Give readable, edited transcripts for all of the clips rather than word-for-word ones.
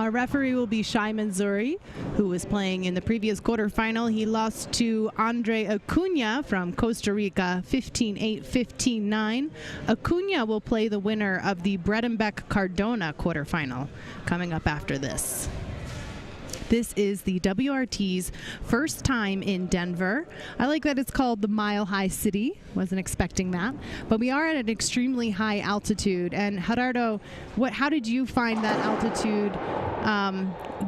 Our referee will be Shai Manzouri, who was playing in the previous quarterfinal. He lost to Andre Acuna from Costa Rica, 15-8, 15-9. Acuna will play the winner of the Bredenbeck-Cardona quarterfinal coming up after this. This is the WRT's first time in Denver. I like that it's called the Mile High City. Wasn't expecting that. But we are at an extremely high altitude. And Gerardo, how did you find that altitude?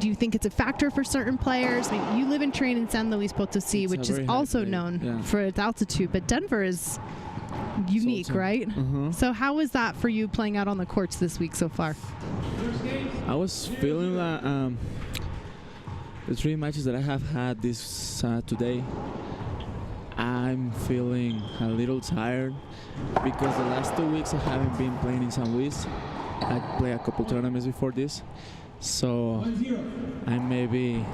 Do you think it's a factor for certain players? I mean, you live and train in San Luis Potosí, which is also known for its altitude. But Denver is unique, right? So how was that for you playing out on the courts this week so far? I was feeling that the 3 matches that I have had this today, I'm feeling a little tired because the last 2 weeks I haven't been playing in San Luis. I played a couple tournaments before this, so I maybe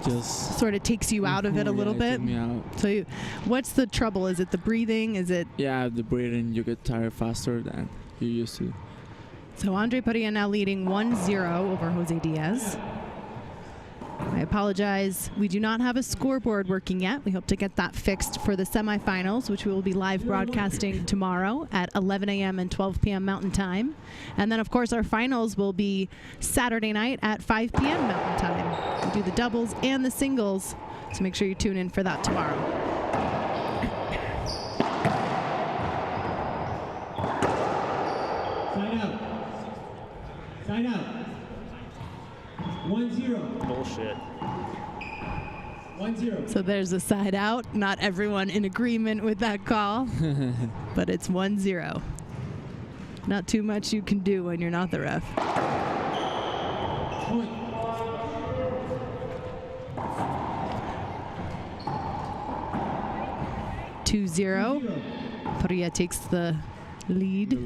just sort of takes you out of it a little bit. Me out. So what's the trouble? Is it the breathing? Is it? Yeah, the breathing. You get tired faster than you used to. So Andre Parrilla now leading 1-0 over Jose Diaz. I apologize. We do not have a scoreboard working yet. We hope to get that fixed for the semifinals, which we will be live broadcasting tomorrow at 11 a.m. and 12 p.m. Mountain Time. And then, of course, our finals will be Saturday night at 5 p.m. Mountain Time. We do the doubles and the singles, so make sure you tune in for that tomorrow. Sign out. Sign out. 1-0. Bullshit. 1-0. So there's a side out. Not everyone in agreement with that call, but it's 1-0. Not too much you can do when you're not the ref. Point. 2-0. Parrilla takes the lead.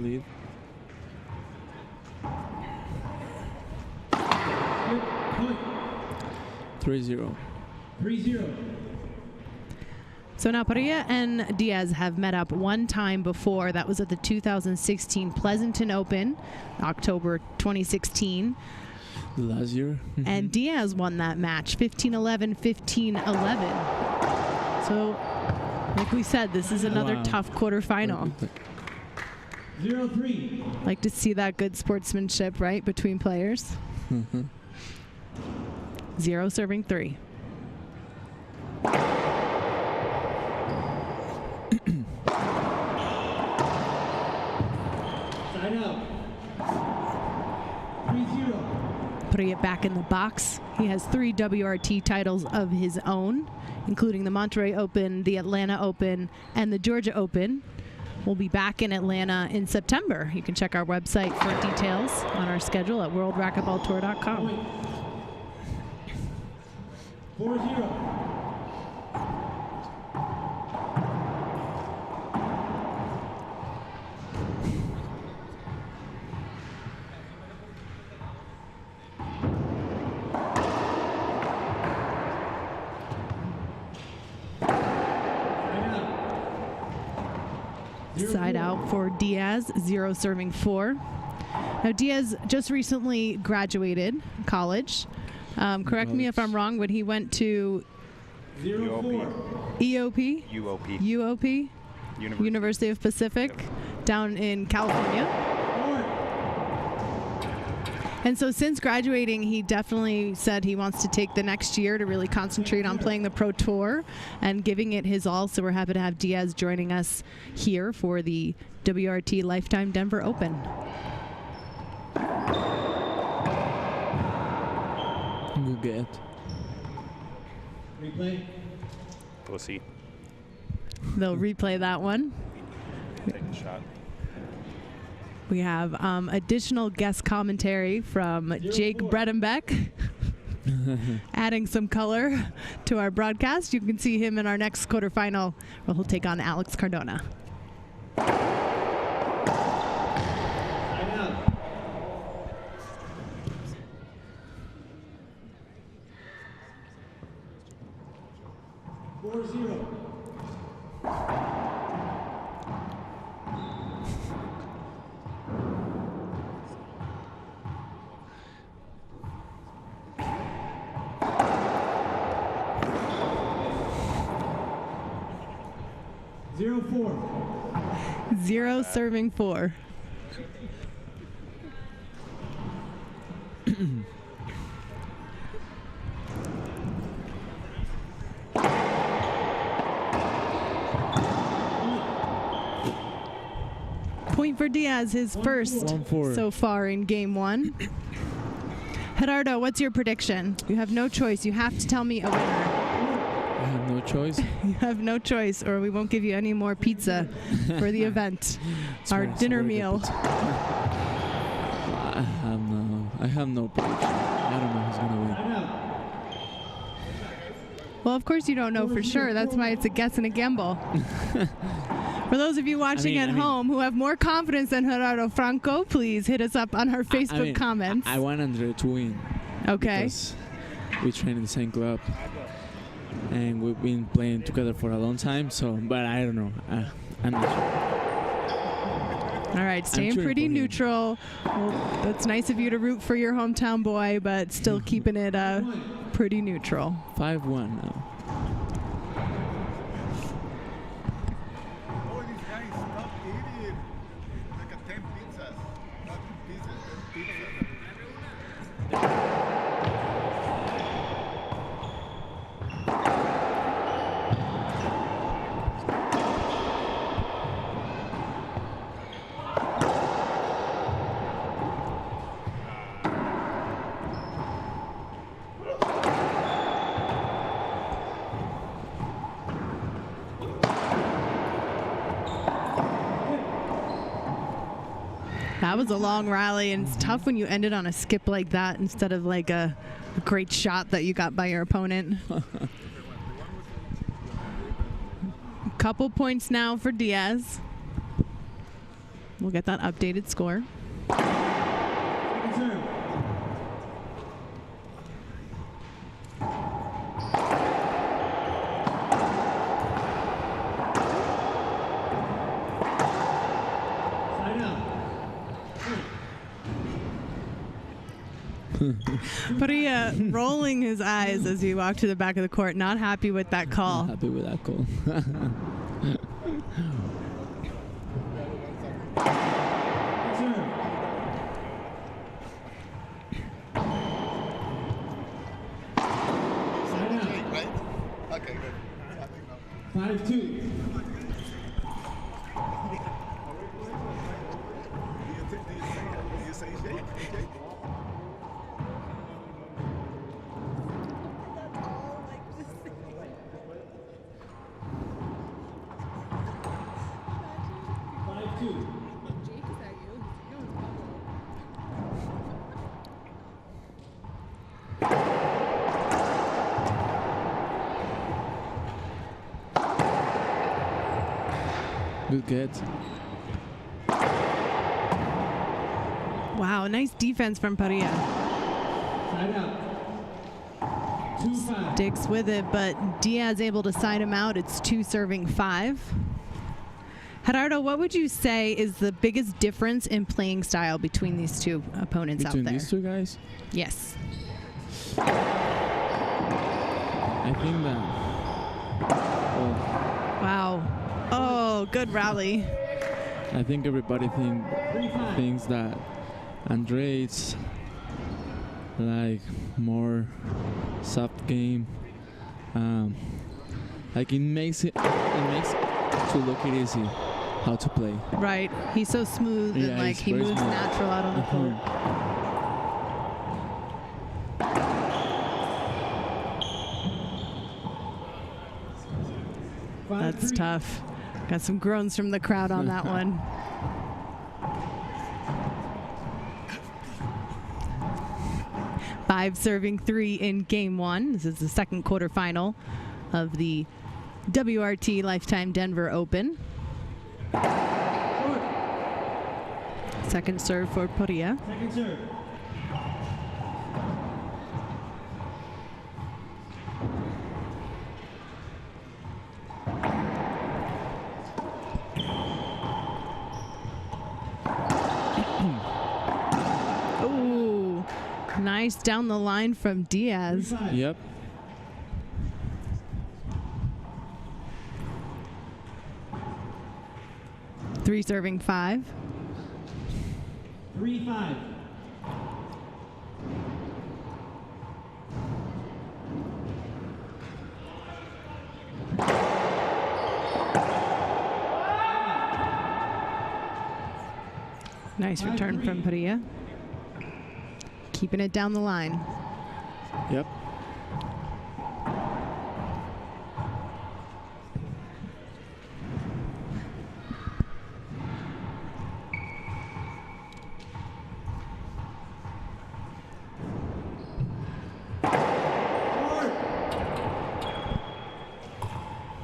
3-0. 3-0. So now Parrilla and Diaz have met up one time before. That was at the 2016 Pleasanton Open, October 2016. Last year. And Diaz won that match, 15-11, 15-11. So, like we said, this is another tough quarterfinal. 0-3. Like to see that good sportsmanship, right, between players. 0 serving 3. Side out. 3-0. Putting it back in the box. He has 3 WRT titles of his own, including the Monterey Open, the Atlanta Open, and the Georgia Open. We'll be back in Atlanta in September. You can check our website for details on our schedule at worldracketballtour.com. 4-0. Side out for Diaz, 0 serving 4. Now Diaz just recently graduated college. Correct me if I'm wrong, but he went to EOP? UOP? University of Pacific, down in California. And so since graduating, he definitely said he wants to take the next year to really concentrate on playing the Pro Tour and giving it his all. So we're happy to have Diaz joining us here for the WRT Lifetime Denver Open. Good get. Replay. Pussy. They'll replay that one. Take a shot. We have additional guest commentary from Jake Bredenbeck, adding some color to our broadcast. You can see him in our next quarterfinal, where he'll take on Alex Cardona. Side out. 4-0. 4. 0 serving 4. Point for Diaz, his first 1-4. so far in game 1. Gerardo, what's your prediction? You have no choice. You have to tell me a winner. I have no choice. You have no choice, or we won't give you any more pizza for the event. Our dinner meal. I have no prediction. I don't know who's gonna win. Well, of course you don't know for sure. That's why it's a guess and a gamble. For those of you watching at home who have more confidence than Gerardo Franco, please hit us up on our Facebook comments. I want Andre to win. Okay. Because we train in the same club, and we've been playing together for a long time. So, but I don't know. I'm not sure. All right, staying cheering pretty for him. neutral. Well, that's nice of you to root for your hometown boy, but still keeping it pretty neutral. 5-1 now. Oh, these guys, stop eating. Like a 10 pizzas. Not pizzas, pizza. That was a long rally, and it's tough when you end it on a skip like that instead of like a great shot that you got by your opponent. Couple points now for Diaz. We'll get that updated score. Second serve. Side out. Parrilla rolling his eyes as he walked to the back of the court, not happy with that call. Happy with that call. Second serve. Side out. Shake, right? Okay, good. 5-2. Do you say shake? Okay. Good get. Wow, nice defense from Parrilla. Side out. 2-5. Sticks with it, but Diaz able to side him out. It's 2 serving 5. Gerardo, what would you say is the biggest difference in playing style between these two opponents Between out there? these two guys, Yes. I think that. Well, Wow. Oh, good rally. I think everybody thinks that Andre is like more soft game. Like it makes it to look it easy how to play. Right. He's so smooth Yeah, and like he's he very moves smooth. natural out on the court. That's 5-3. tough. Got some groans from the crowd on that one. Five serving 3 in game 1. This is the second quarterfinal of the WRT Lifetime Denver Open. Second serve for Parrilla. Second serve. Ooh, nice down the line from Diaz. 3-5. Yep. 3 serving 5. 3-5. Nice return from Parrilla. Keeping it down the line. Yep.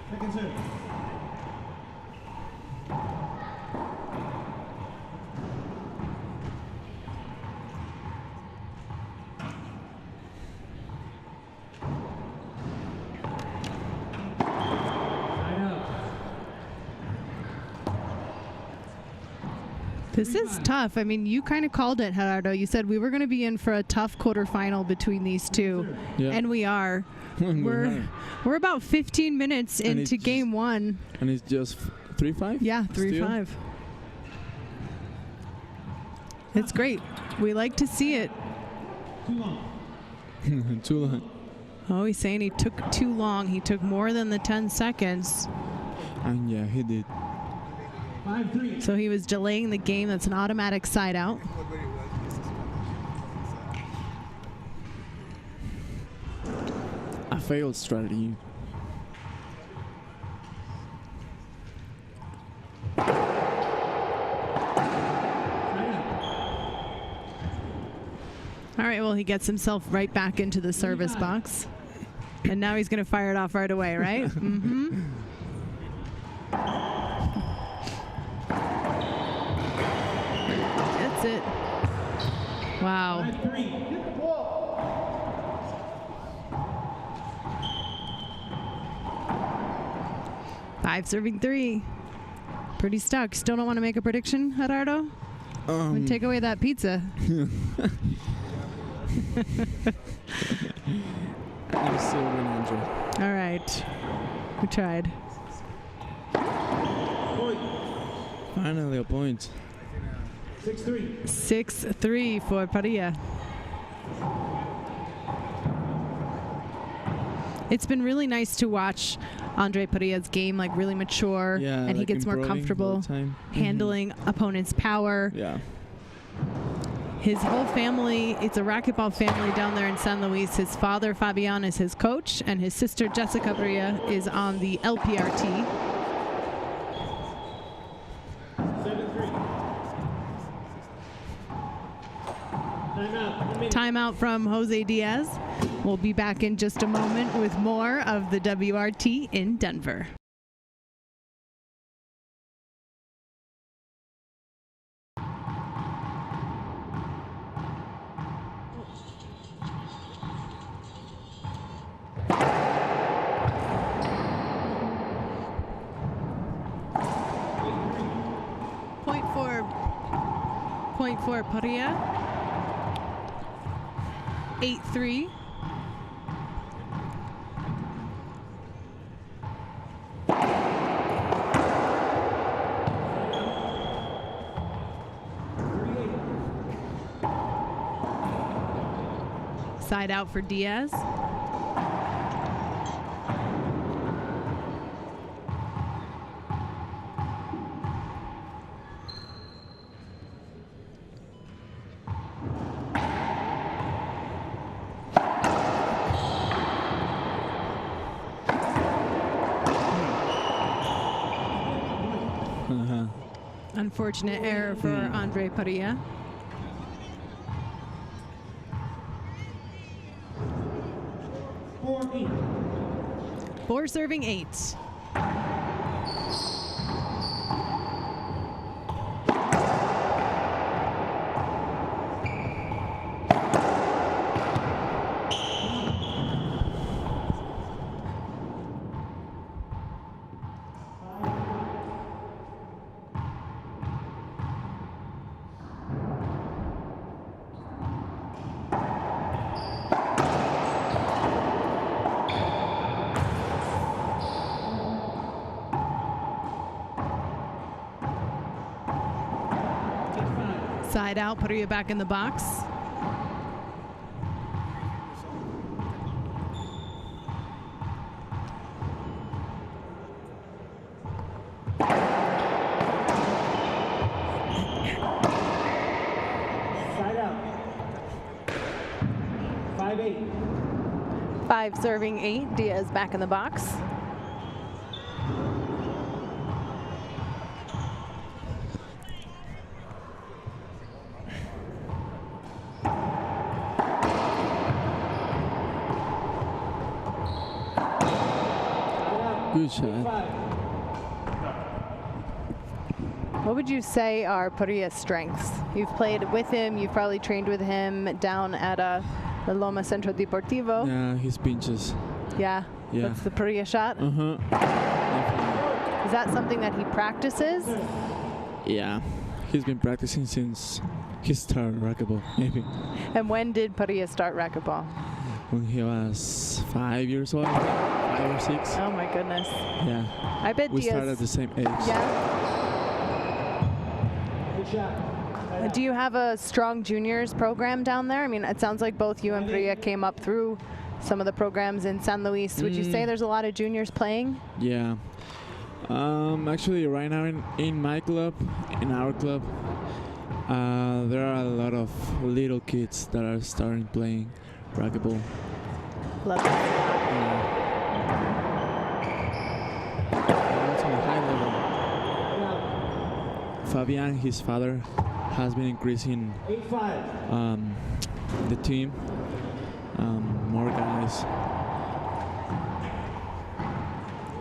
Second serve. Side out. This is tough. I mean, you kind of called it, Gerardo. You said we were going to be in for a tough quarterfinal between these two, Yeah. and we are. We are. We're about 15 minutes And into it's game 1. And it's just 3-5? Yeah, Still? 3-5. It's great. We like to see it. Too long. Too long. Oh, he's saying he took too long. He took more than the 10 seconds. And yeah, he did. 5-3. So he was delaying the game. That's an automatic side out. Scored very well. This is A failed strategy. Side out. All right, well, he gets himself right back into the service box. And now he's going to fire it off right away, right? Mm-hmm. That's it. Wow. 5-3. 5 serving 3. Pretty stuck. Still don't want to make a prediction, Gerardo? Take away that pizza. I'm still winning, Andrew. All right. We tried. Point. Finally a point. 6-3. 6-3 for Parrilla. It's been really nice to watch Andre Parrilla's game, like really mature, Yeah, and he like gets more improving all comfortable the time. handling opponents' power. Yeah. His whole family, it's a racquetball family down there in San Luis. His father, Fabian, is his coach, and his sister, Jessica Parrilla, is on the LPRT. 7-3. Timeout. 1 minute. Timeout from Jose Diaz. We'll be back in just a moment with more of the WRT in Denver. Point for Parrilla. 8-3. Side out for Diaz. Unfortunate error for Andre Parrilla. Four serving 8. Side out, Parrilla back in the box. Side out. 5-8. 5 serving 8. Diaz back in the box. Good shot. What would you say are Parrilla's strengths? You've played with him, you've probably trained with him down at the Loma Centro Deportivo. Yeah, his pinches. Yeah, Yeah. that's the Parrilla shot. Uh-huh. Definitely. Is that something that he practices? Yeah. He's been practicing since he started racquetball, maybe. And when did Parrilla start racquetball? When he was 5 years old, 5 or 6. Oh my goodness. Yeah. I bet We Diaz. started at the same age. Yeah. Good shot. Do you have a strong juniors program down there? I mean, it sounds like both you and Parrilla came up through some of the programs in San Luis. Would you say there's a lot of juniors playing? Yeah. Actually, right now in my club, in our club, there are a lot of little kids that are starting playing racquetball. Love it. That's on a high level. Fabian, his father, has been increasing 8-5. the team. More guys.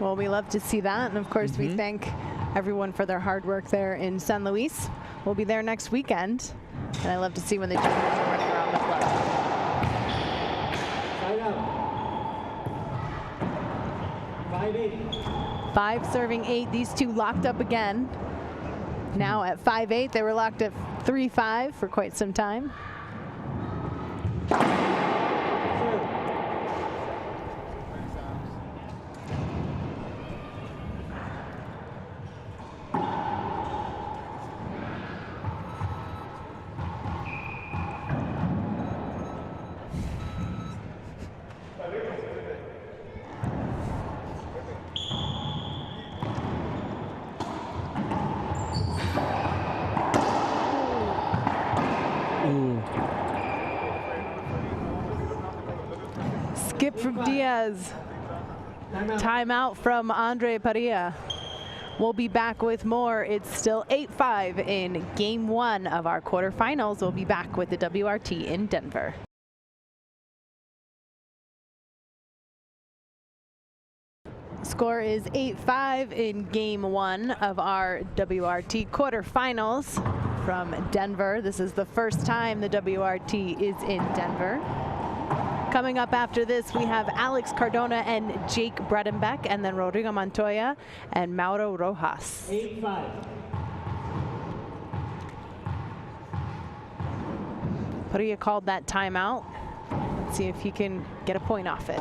Well, we love to see that. And of course, we thank everyone for their hard work there in San Luis. We'll be there next weekend. And I love to see when the juniors are running around the club. Side out. 5-8. 5 serving 8. These two locked up again. Now at 5-8. They were locked at 3-5 for quite some time. Skip from Diaz. Timeout from Andre Parrilla. We'll be back with more. It's still 8-5 in game 1 of our quarterfinals. We'll be back with the WRT in Denver. Score is 8-5 in game 1 of our WRT quarterfinals from Denver. This is the first time the WRT is in Denver. Coming up after this, we have Alex Cardona and Jake Bredenbeck, and then Rodrigo Montoya and Mauro Rojas. 8-5. Parrilla called that timeout. Let's see if he can get a point off it.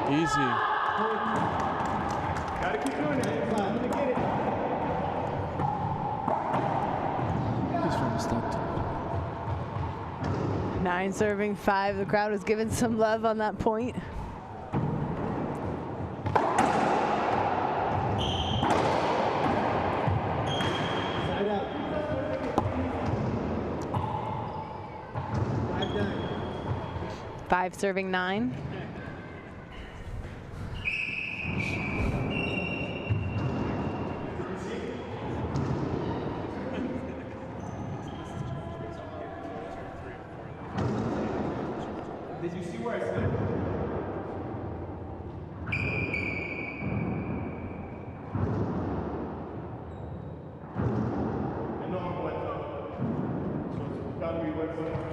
Easy. Gotta keep doing it. 8-5. Let me get it. He's from the start. 9 serving 5. The crowd was giving some love on that point. Side out. 5-9. 5 serving 9. Did you see where I said? I know I'm wet up. So it's gotta be wet somewhere.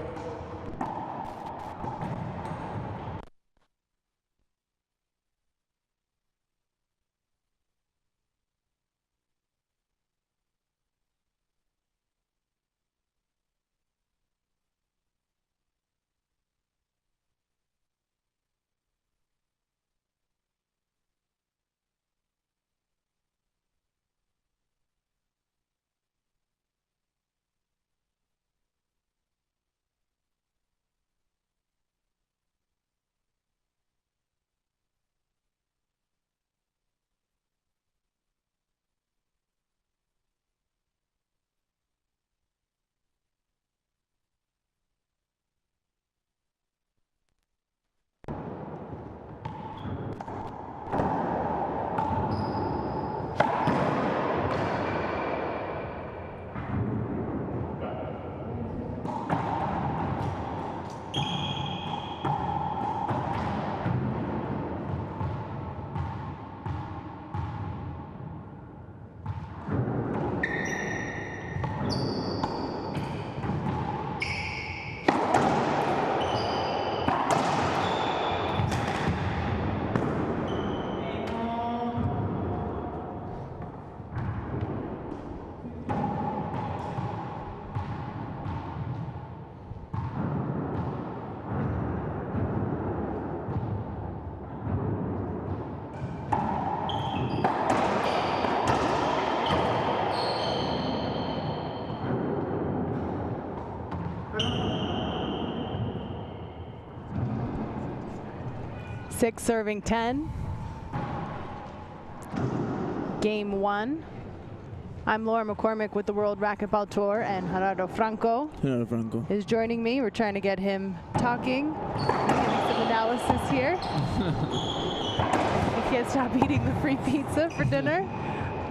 6 serving 10. Game 1. I'm Laura McCormick with the World Racquetball Tour, and Gerardo Franco Hello, Franco. is joining me. We're trying to get him talking, giving some analysis here. He can't stop eating the free pizza for dinner.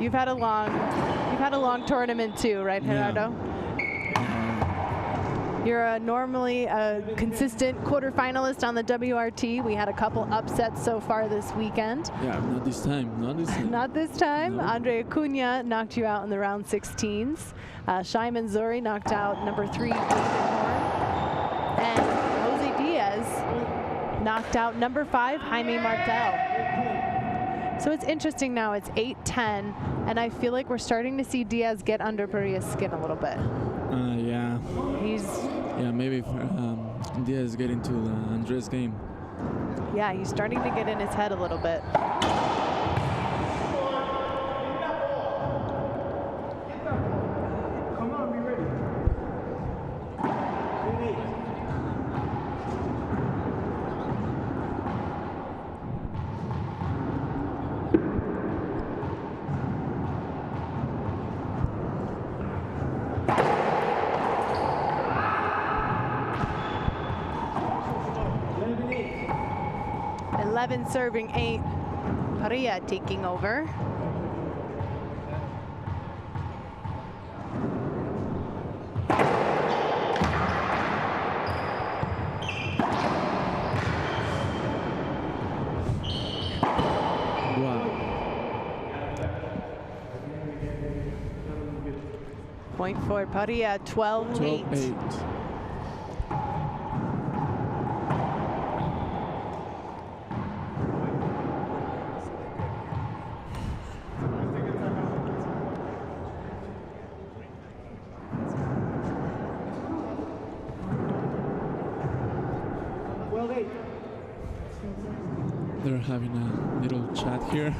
You've had a long tournament too, right, Gerardo? You're normally a consistent quarterfinalist on the WRT. We had a couple upsets so far this weekend. Yeah, not this time. Not this time. Not this time. No. Andre Acuna knocked you out in the round 16s. Shai Manzouri knocked out number 3, David Horn. And Jose Diaz knocked out number 5, Jaime Martel. So it's interesting now. It's 8-10, and I feel like we're starting to see Diaz get under Parrilla's skin a little bit. Yeah. Yeah, maybe Diaz get into Andres' game. Yeah, he's starting to get in his head a little bit. Come on, be ready. 11 serving 8. Parrilla taking over. Wow. Point for Parrilla, 12-8. 12-8. They're having a little chat here.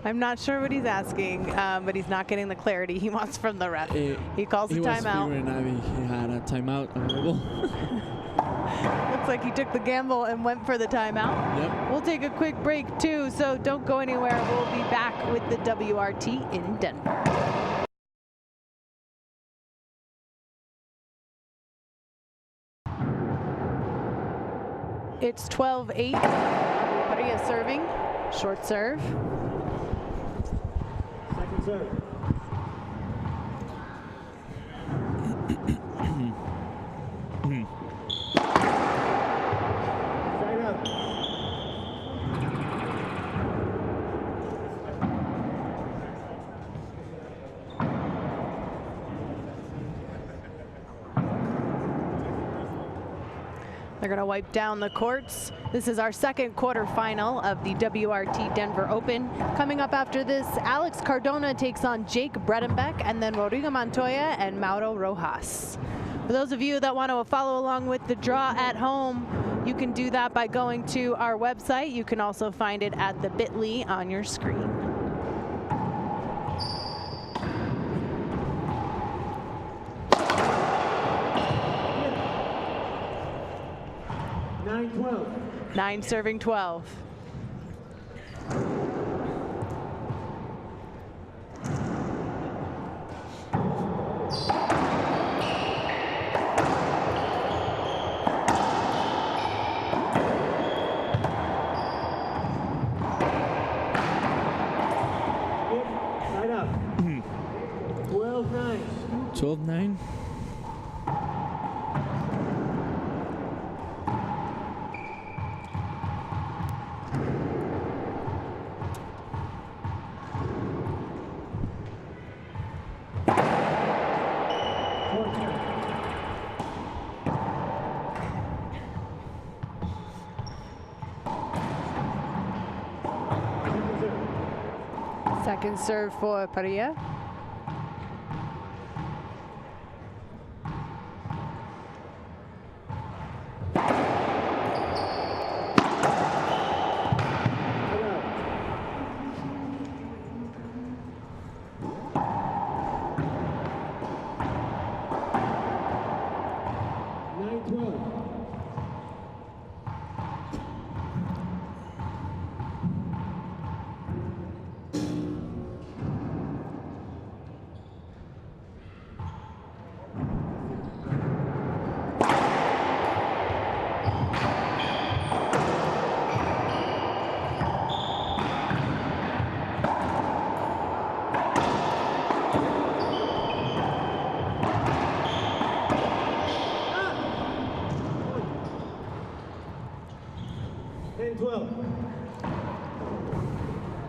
I'm not sure what he's asking, but he's not getting the clarity he wants from the ref. He calls a timeout. He had a timeout available. Looks like he took the gamble and went for the timeout. Yep. We'll take a quick break too, so don't go anywhere. We'll be back with the WRT in Denver. It's 12-8. Parrilla serving. Short serve. Second serve. Side up. They're going to wipe down the courts. This is our second quarterfinal of the WRT Denver Open. Coming up after this, Alex Cardona takes on Jake Bredenbeck, and then Rodrigo Montoya and Mauro Rojas. For those of you that want to follow along with the draw at home, you can do that by going to our website. You can also find it at the bit.ly on your screen. Nine serving 12. Side up. 12-9. 12-9. Second serve for Parrilla.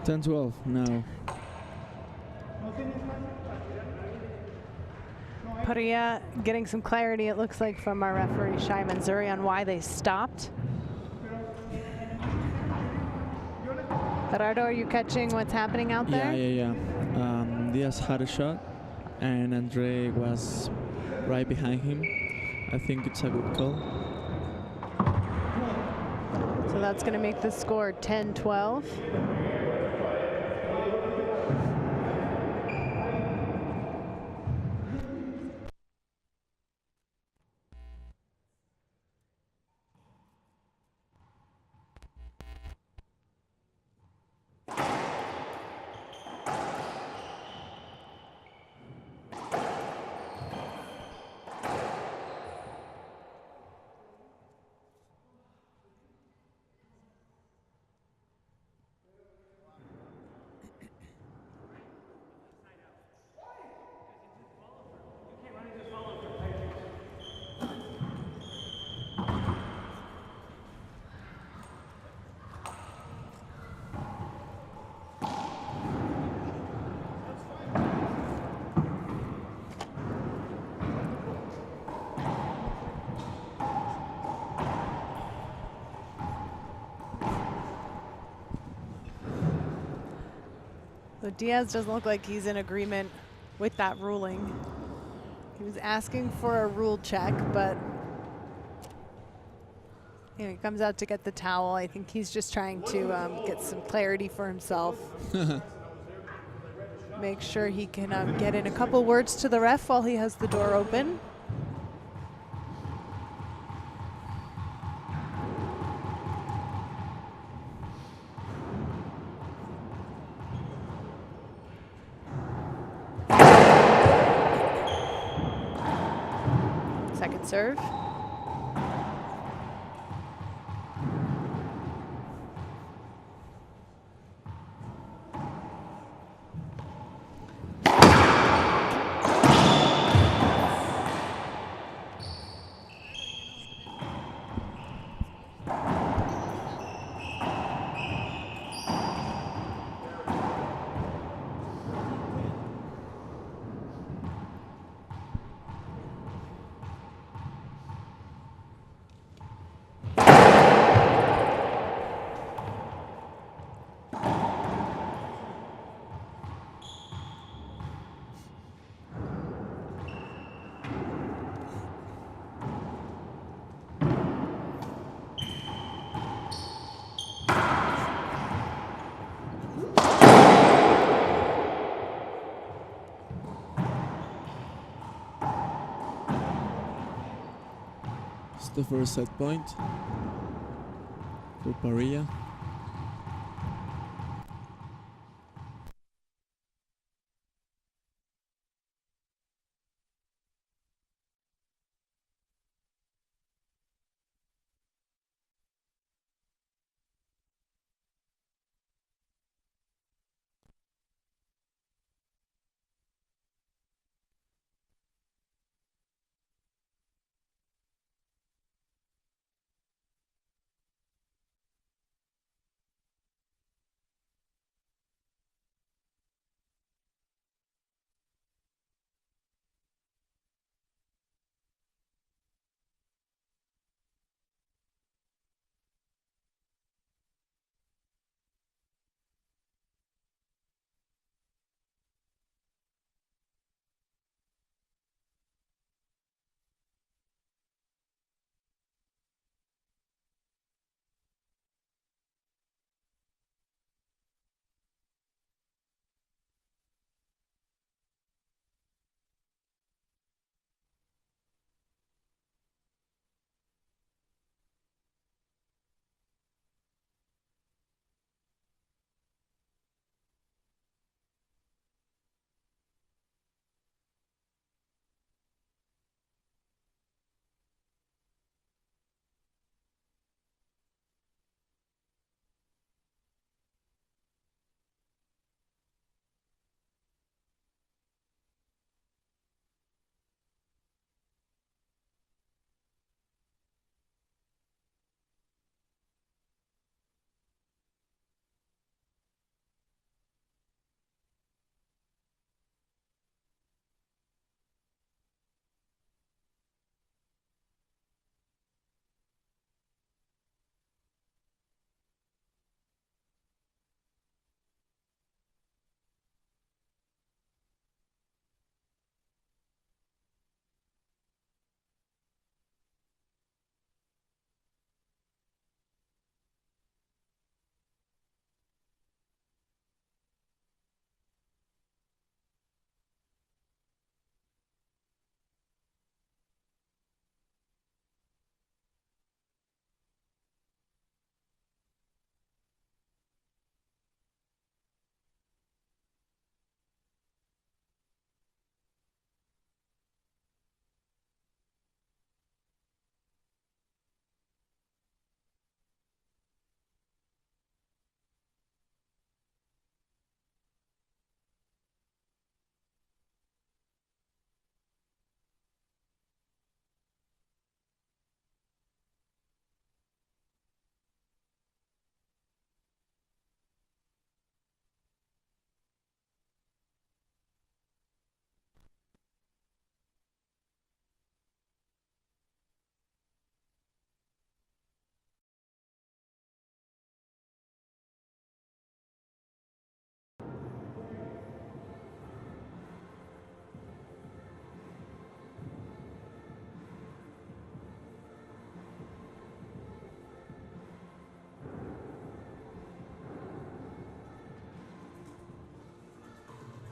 10-12 now. Parrilla getting some clarity, it looks like, from our referee, Shai Manzuri, on why they stopped. Gerardo, are you catching what's happening out there? Yeah. Diaz had a shot, and Andre was right behind him. I think it's a good call. So that's going to make the score 10-12. So Diaz doesn't look like he's in agreement with that ruling. He was asking for a rule check, but you know, he comes out to get the towel. I think he's just trying to get some clarity for himself. Make sure he can get in a couple words to the ref while he has the door open. Second serve. It's the first set point for Parrilla.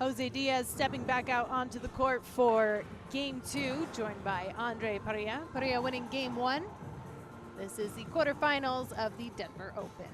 Jose Diaz stepping back out onto the court for game 2, joined by Andre Parrilla. Parrilla winning game 1. This is the quarterfinals of the Denver Open.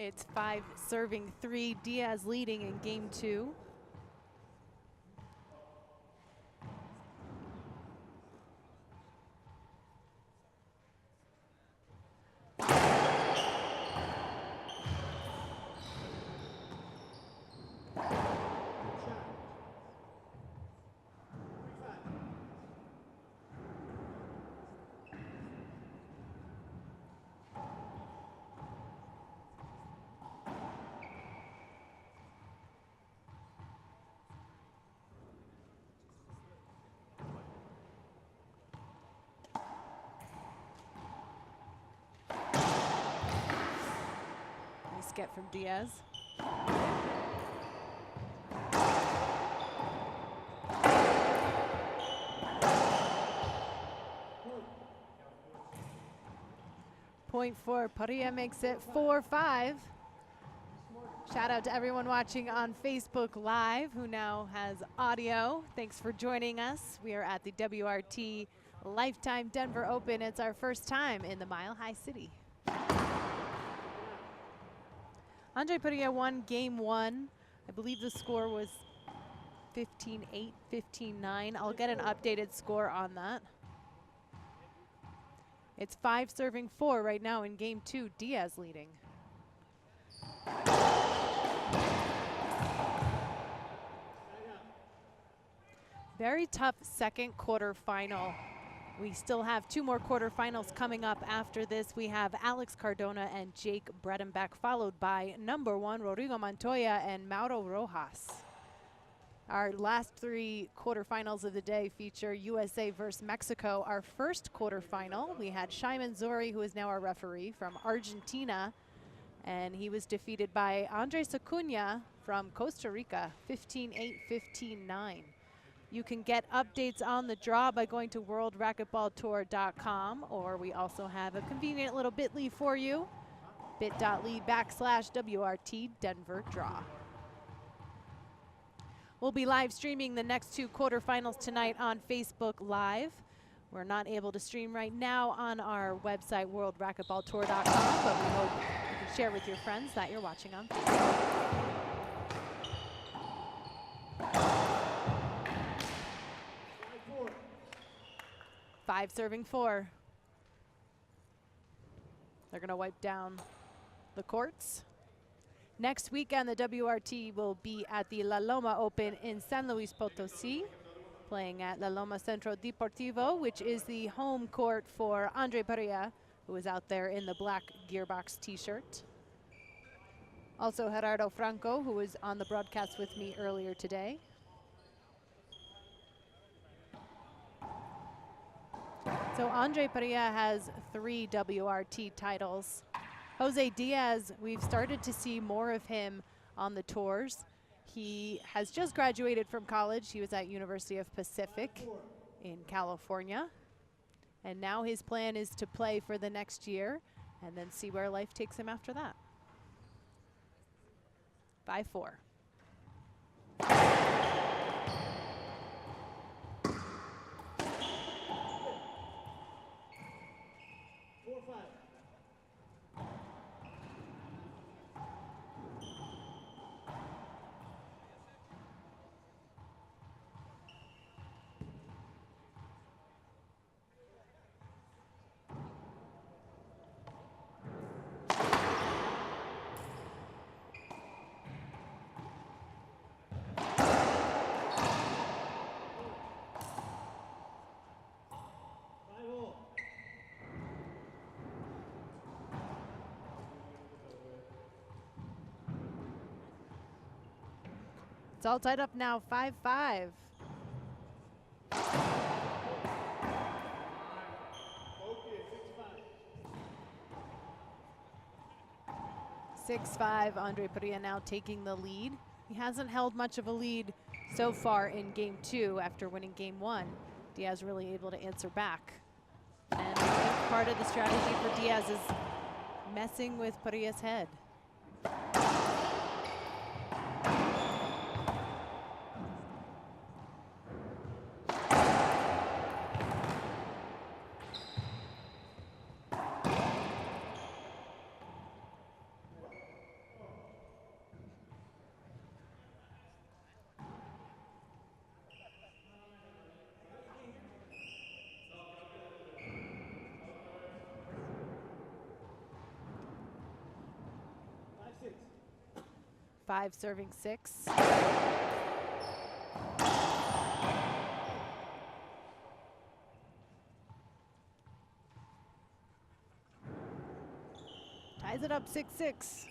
It's 5 serving 3. Diaz leading in game 2. Nice get from Diaz. Point for Parrilla makes it 4-5. Shout out to everyone watching on Facebook Live who now has audio. Thanks for joining us. We are at the WRT Lifetime Denver Open. It's our first time in the Mile High City. Andre Parrilla won game 1. I believe the score was 15-8, 15-9. I'll get an updated score on that. It's 5 serving 4 right now in game 2. Diaz leading. Very tough second quarter final. We still have 2 more quarterfinals coming up after this. We have Alex Cardona and Jake Bredenbeck, followed by number 1 Rodrigo Montoya and Mauro Rojas. Our last 3 quarterfinals of the day feature USA versus Mexico. Our first quarterfinal, we had Shimon Zuri, who is now our referee, from Argentina, and he was defeated by Andres Acuna from Costa Rica, 15-8, 15-9. You can get updates on the draw by going to worldracketballtour.com, or we also have a convenient little bit.ly for you, bit.ly/WRT Denver Draw. We'll be live streaming the next 2 quarterfinals tonight on Facebook Live. We're not able to stream right now on our website, worldracketballtour.com, but we hope you can share with your friends that you're watching on Facebook. 5 serving 4. They're going to wipe down the courts. Next weekend, the WRT will be at the La Loma Open in San Luis Potosí, playing at La Loma Centro Deportivo, which is the home court for Andre Parrilla, who is out there in the black Gearbox t-shirt. Also Gerardo Franco, who was on the broadcast with me earlier today. So Andre Parrilla has 3 WRT titles. Jose Diaz, we've started to see more of him on the tours. He has just graduated from college. He was at University of Pacific in California. And now his plan is to play for the next year and then see where life takes him after that. 5-4. It's all tied up now, 5-5. 6-5, Andre Parrilla now taking the lead. He hasn't held much of a lead so far in game 2 after winning game 1. Diaz really able to answer back. And I think part of the strategy for Diaz is messing with Parrilla's head. 5 serving 6. Ties it up 6-6.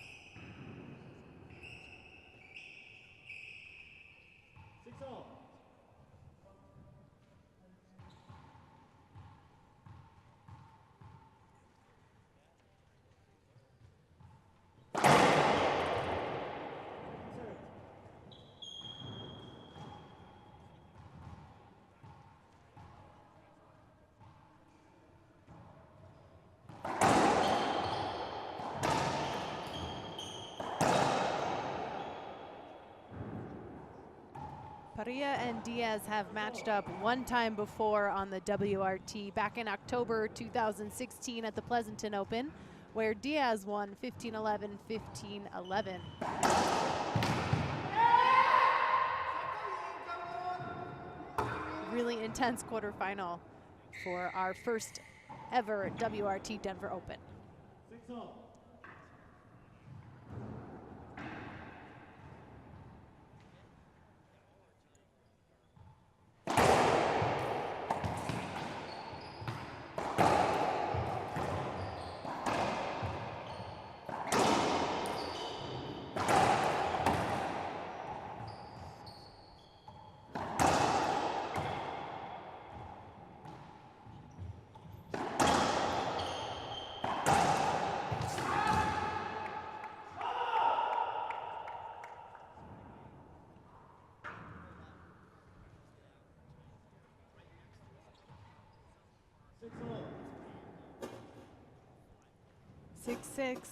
Parrilla and Diaz have matched up one time before on the WRT back in October 2016 at the Pleasanton Open, where Diaz won 15-11, 15-11. Really intense quarterfinal for our first ever WRT Denver Open. 6-0. Six, six.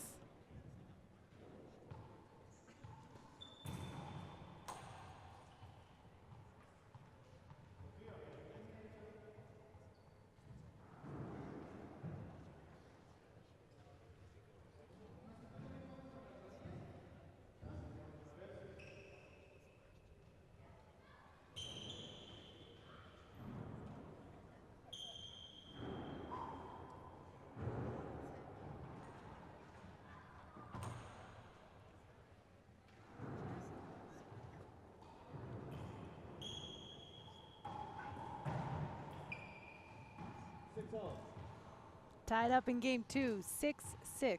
Tied up in game 2, 6-6.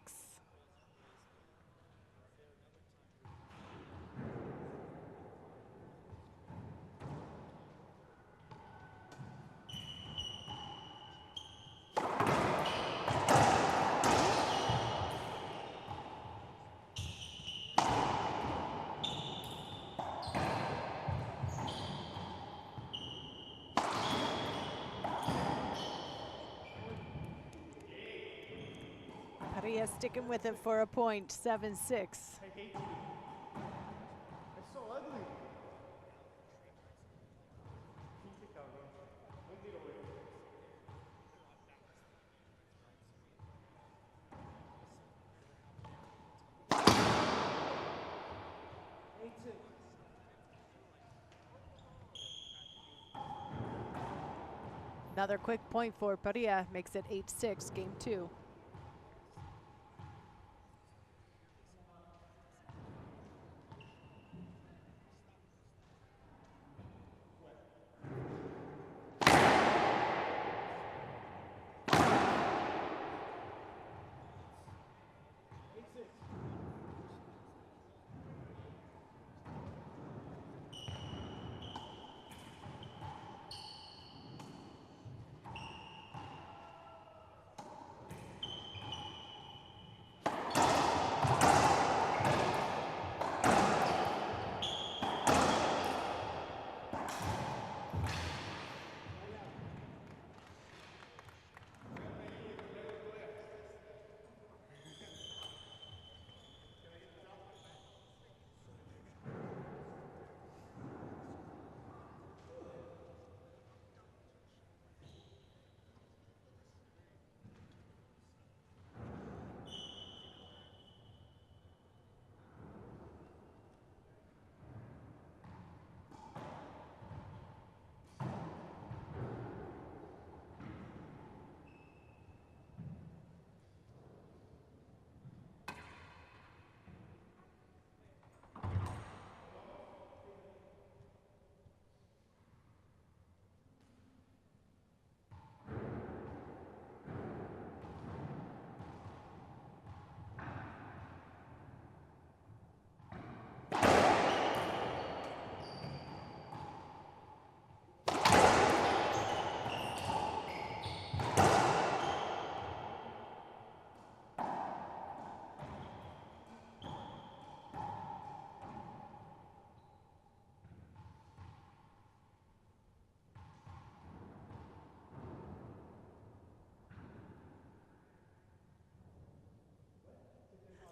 Parrilla sticking with it for a point, 7-6. I hate you. It's so ugly. Pinche cabrón. Un tiro, güey. Another quick point for Parrilla, makes it 8-6, game 2.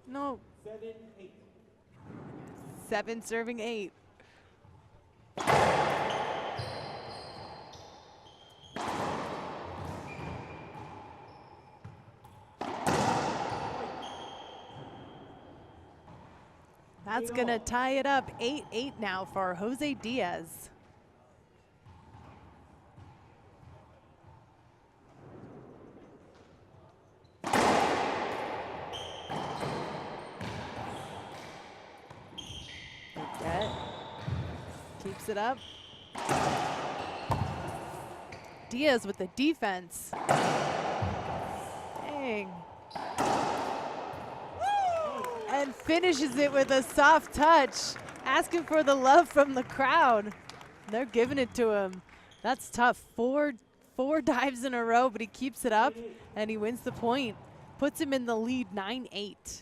No. 7 serving 8. That's going to tie it up 8-8 now for Jose Diaz. Keeps it up. Diaz with the defense. Dang. And finishes it with a soft touch, asking for the love from the crowd. They're giving it to him. That's tough. Four dives in a row, but he keeps it up, and he wins the point. Puts him in the lead 9-8.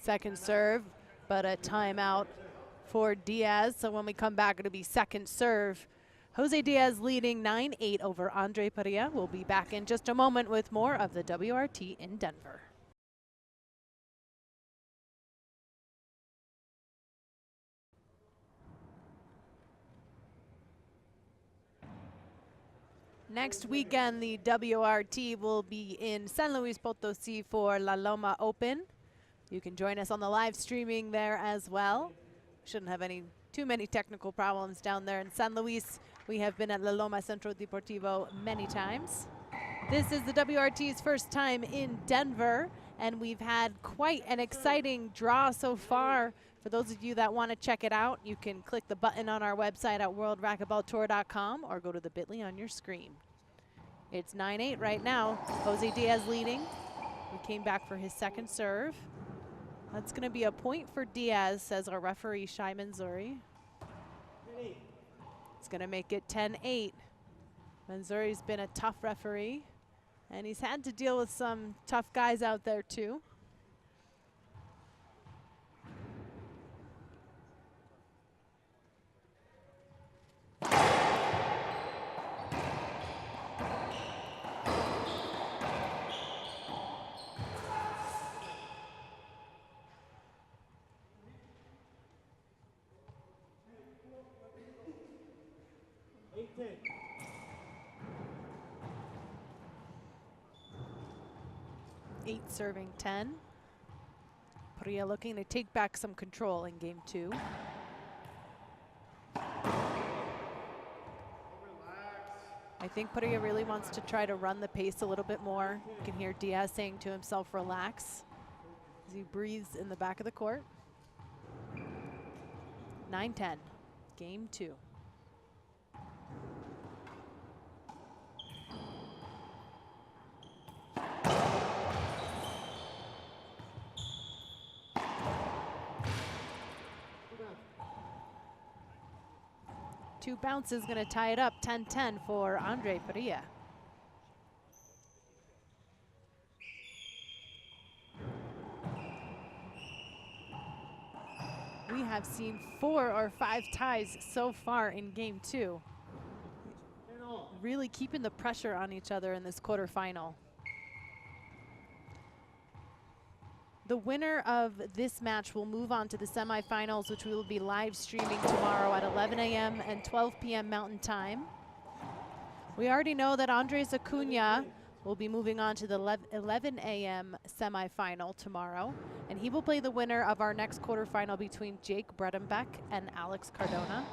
Second serve, but a timeout for Diaz. So when we come back, it'll be second serve. Jose Diaz leading 9-8 over Andre Parrilla. We'll be back in just a moment with more of the WRT in Denver. Next weekend, the WRT will be in San Luis Potosí for La Loma Open. You can join us on the live streaming there as well. Shouldn't have too many technical problems down there in San Luis. We have been at La Loma Centro Deportivo many times. This is the WRT's first time in Denver, and we've had quite an exciting draw so far. For those of you that want to check it out, you can click the button on our website at worldracquetballtour.com or go to the bit.ly on your screen. It's 9-8 right now. Jose Diaz leading. He came back for his second serve. That's going to be a point for Diaz, says our referee, Shai Manzouri. It's going to make it 10-8. Manzouri's been a tough referee, and he's had to deal with some tough guys out there too. Eight serving 10. Parrilla looking to take back some control in game 2. I think Parrilla really wants to try to run the pace a little bit more. You can hear Diaz saying to himself, relax, as he breathes in the back of the court. 9-10, game 2. Two bounces going to tie it up, 10-10 for Andre Parrilla. We have seen 4 or 5 ties so far in game 2. Really keeping the pressure on each other in this quarterfinal. The winner of this match will move on to the semifinals, which we will be live streaming tomorrow at 11 a.m. and 12 p.m. Mountain Time. We already know that Andres Acuna will be moving on to the 11 a.m. semifinal tomorrow, and he will play the winner of our next quarterfinal between Jake Bredenbeck and Alex Cardona.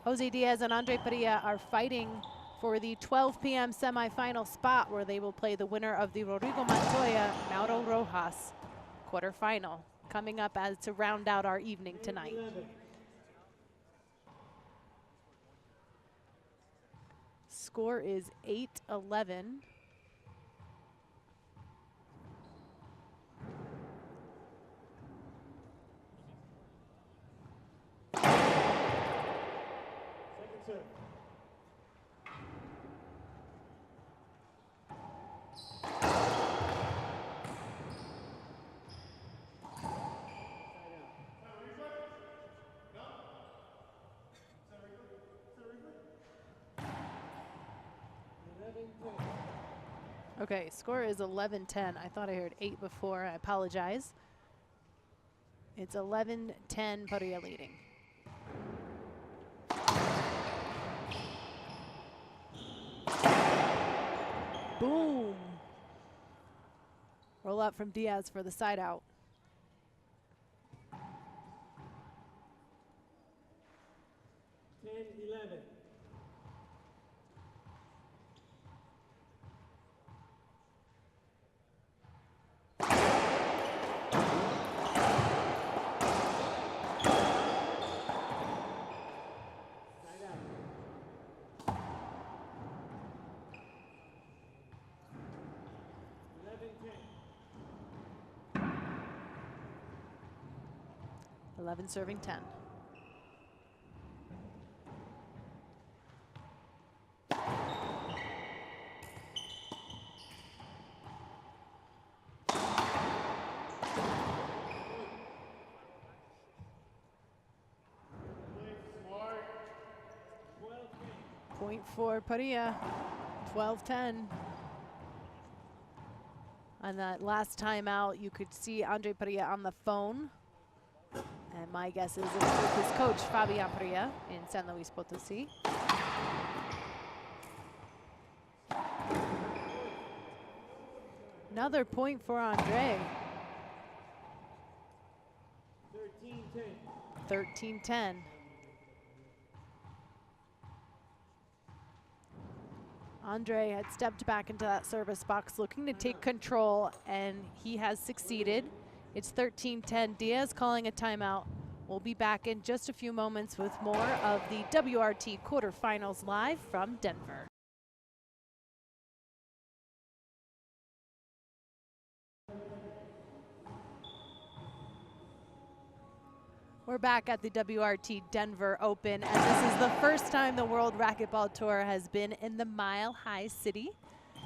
Jose Diaz and Andre Parrilla are fighting for the 12 p.m. semifinal spot, where they will play the winner of the Rodrigo Montoya Mauro Rojas quarterfinal, coming up as to round out our evening tonight. Score is 8-11. Second serve. Okay, score is 11-10. I thought I heard 8 before. I apologize. It's 11-10, Parrilla leading. Boom. Roll up from Diaz for the side out. Eleven serving 10. Point for Parrilla, 12-10. On that last time out, you could see Andre Parrilla on the phone. And my guess is it's with his coach, Fabian Parrilla, in San Luis Potosí. Another point for Andre. 13-10. Andre had stepped back into that service box looking to take control, and he has succeeded. It's 13-10. Diaz calling a timeout. We'll be back in just a few moments with more of the WRT quarterfinals live from Denver. We're back at the WRT Denver Open, and this is the first time the World Racquetball Tour has been in the Mile High City.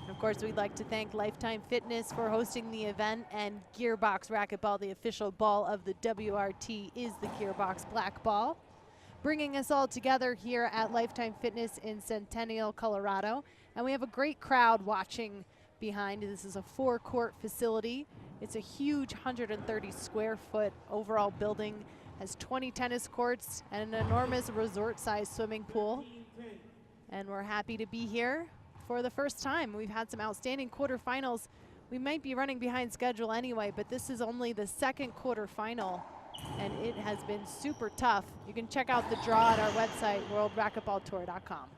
And of course, we'd like to thank Lifetime Fitness for hosting the event, and Gearbox Racquetball, the official ball of the WRT, is the Gearbox Black Ball. Bringing us all together here at Lifetime Fitness in Centennial, Colorado. And we have a great crowd watching behind. This is a 4-court facility. It's a huge 130 square foot overall building. Has 20 tennis courts and an enormous resort-sized swimming pool. And we're happy to be here for the first time. We've had some outstanding quarterfinals. We might be running behind schedule anyway, but this is only the second quarterfinal, and it has been super tough. You can check out the draw at our website, worldracquetballtour.com.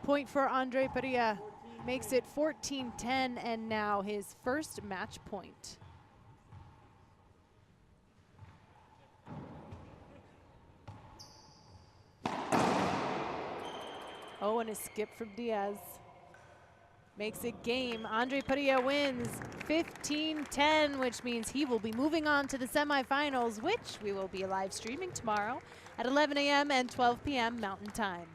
Point for Andre Parrilla, makes it 14-10, and now his first match point. Oh, and a skip from Diaz. Makes it game. Andre Parrilla wins 15-10, which means he will be moving on to the semifinals, which we will be live streaming tomorrow at 11 a.m. and 12 p.m. Mountain Time.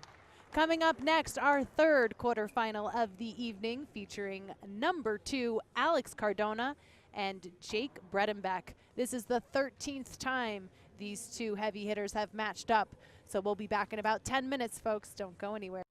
Coming up next, our third quarterfinal of the evening, featuring number 2, Alex Cardona and Jake Bredenbeck. This is the 13th time these two heavy hitters have matched up. So we'll be back in about 10 minutes, folks. Don't go anywhere.